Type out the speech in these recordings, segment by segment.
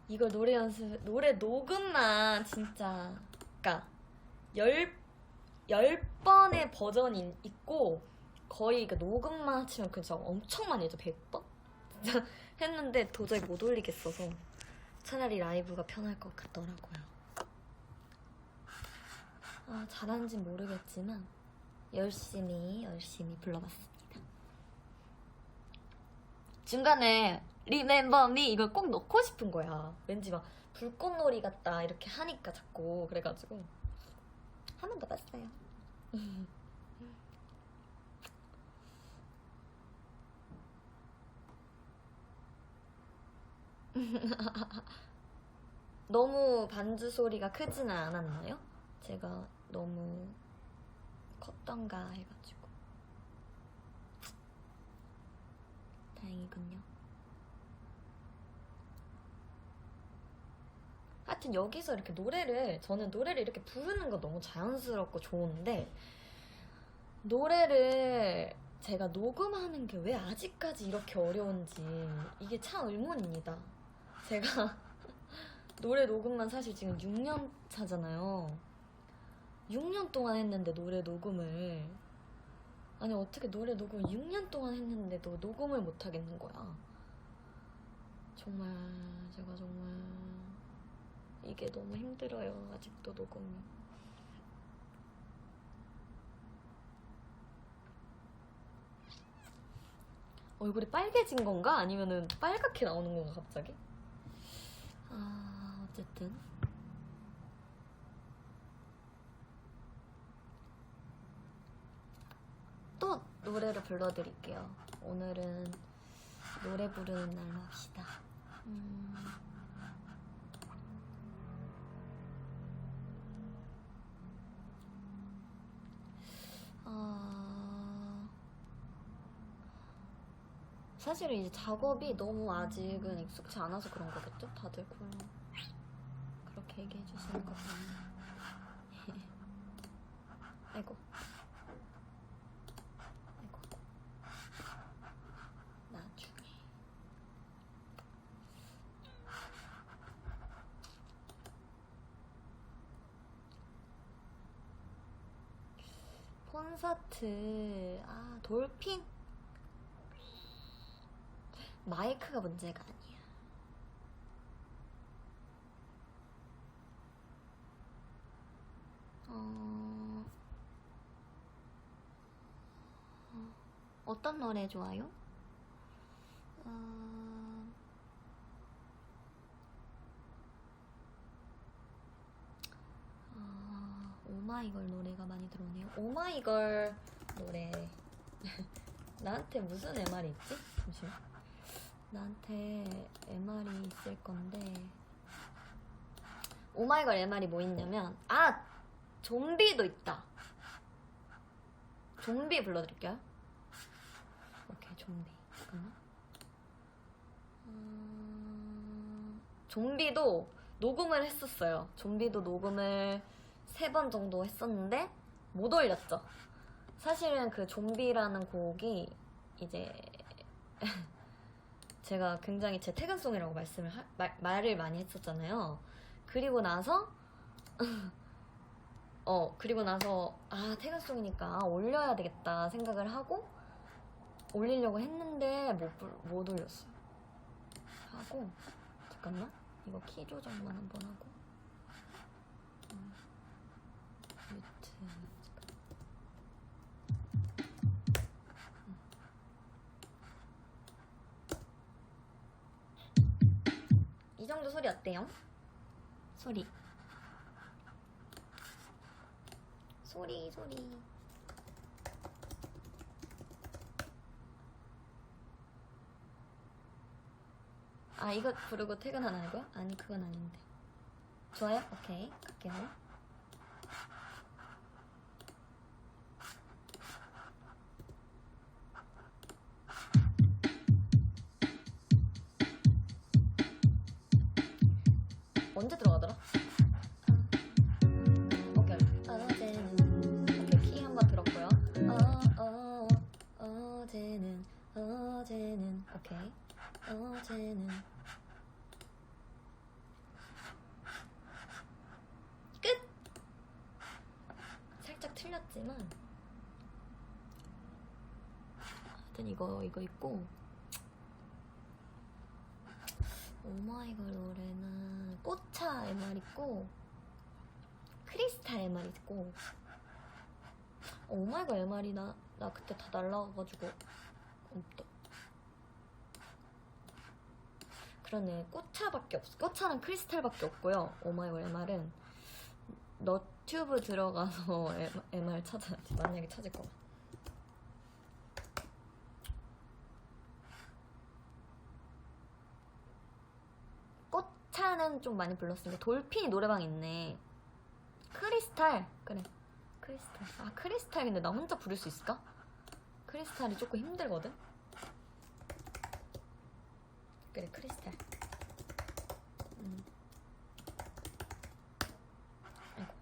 이걸 노래 녹음만 진짜, 그니까, 10번의 버전이 있고, 거의 그 녹음만 치면 진짜 엄청 많이 했죠. 100번? 진짜 했는데 도저히 못 올리겠어서 차라리 라이브가 편할 것 같더라고요. 아, 잘하는진 모르겠지만 열심히 불러봤습니다. 중간에 Remember Me 이걸 꼭 넣고 싶은 거야. 왠지 막 불꽃놀이 같다 이렇게 하니까 자꾸. 그래가지고 한 번 더 봤어요. 너무 반주 소리가 크지는 않았나요? 제가 너무 컸던가 해가지고 다행이군요. 하여튼 여기서 이렇게 저는 노래를 이렇게 부르는 거 너무 자연스럽고 좋은데, 노래를 제가 녹음하는 게 왜 아직까지 이렇게 어려운지 이게 참 의문입니다. 제가 노래 녹음만 사실 지금 6년 차잖아요. 6년 동안 했는데 노래 녹음을, 아니 어떻게 노래 녹음을 6년 동안 했는데도 녹음을 못 하겠는 거야. 정말 제가 정말 이게 너무 힘들어요. 아직도 녹음이. 얼굴이 빨개진 건가? 아니면은 빨갛게 나오는 건가 갑자기? 아, 어쨌든 또 노래를 불러드릴게요. 오늘은 노래 부르는 날로 합시다. 사실은 이제 작업이 너무 아직은 익숙치 않아서 그런 거겠죠? 다들 그렇게 얘기해 주시는 거 보면. 아이고. 나중에. 콘서트, 돌핀? 마이크가 문제가 아니야. 어떤 노래 좋아요? 오마이걸 노래가 많이 들어오네요. 오마이걸 노래. 나한테 무슨 MR이 있지? 잠시만. 나한테 MR이 있을 건데. 오마이걸 MR이 뭐 있냐면, 좀비도 있다. 좀비 불러드릴게요. 오케이, 좀비. 잠깐만. 좀비도 녹음을 했었어요. 좀비도 녹음을 3번 정도 했었는데 못 올렸죠. 사실은 그 좀비라는 곡이 이제 제가 굉장히 제 퇴근송이라고 말을 많이 했었잖아요. 그리고 나서 퇴근송이니까 올려야 되겠다 생각을 하고 올리려고 했는데 못 올렸어요. 하고, 잠깐만, 이거 키 조정만 한번 하고, 뮤트. 이 정도 소리 어때요? 소리. 이거 부르고 퇴근하는 거야? 아니, 그건 아닌데. 좋아요? 오케이, 갈게요. 언제 들어가더라? 오케이. 오케이, 키 한번 들었고요. 어제는 오케이. 어제는 하지만 하여튼 이거 있고 오마이걸 노래는 꽃차 MR 있고 크리스탈 MR 있고 오마이걸 MR이 나 그때 다 날라가가지고 없다. 그러네. 꽃차밖에 없어. 꽃차는 크리스탈밖에 없고요. 오마이걸 MR은 너튜브 들어가서 MR 찾아야지. 만약에 찾을 거면. 꽃차는 좀 많이 불렀으니까 돌핀이 노래방 있네. 크리스탈. 그래. 크리스탈. 아, 크리스탈 근데 나 혼자 부를 수 있을까? 크리스탈이 조금 힘들거든? 그래, 크리스탈. 아이고.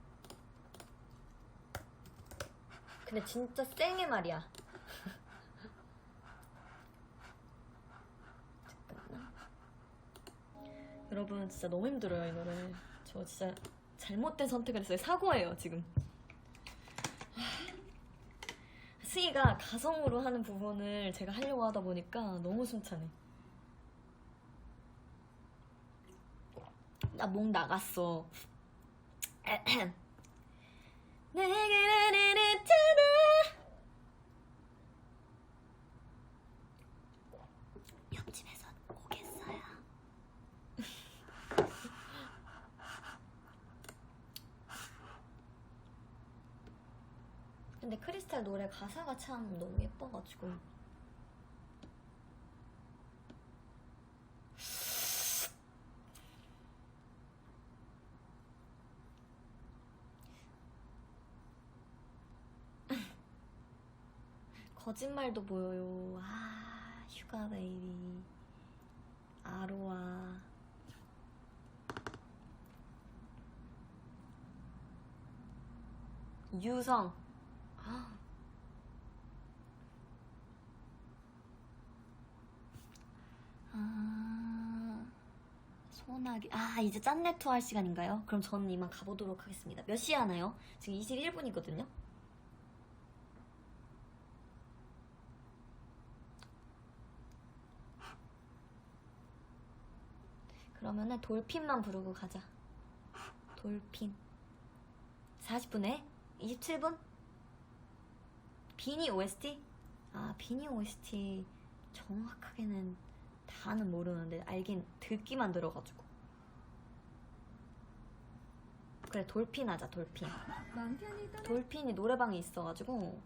근데 진짜 쌩해 말이야. 잠깐만. 여러분, 진짜 너무 힘들어요, 이 노래. 저 진짜 잘못된 선택을 했어요. 사고예요, 지금. 스이가 가성으로 하는 부분을 제가 하려고 하다 보니까 너무 숨차네. 나 목 나갔어. 내게는 했잖아. 옆집에서 오겠어요. 근데 크리스탈 노래 가사가 참 너무 예뻐가지고 거짓말도 보여요. 아, 휴가 베이비 아로아 유성. 아, 소나기. 아, 이제 짠내 투어 할 시간인가요? 그럼 저는 이만 가보도록 하겠습니다. 몇 시에 하나요? 지금 21분이거든요. 그러면은 돌핀만 부르고 가자. 돌핀 40분에 27분? 비니 OST? 아, 비니 OST 정확하게는 다는 모르는데 알긴 듣기만 들어가지고. 그래, 돌핀 하자. 돌핀. 돌핀이 노래방에 있어가지고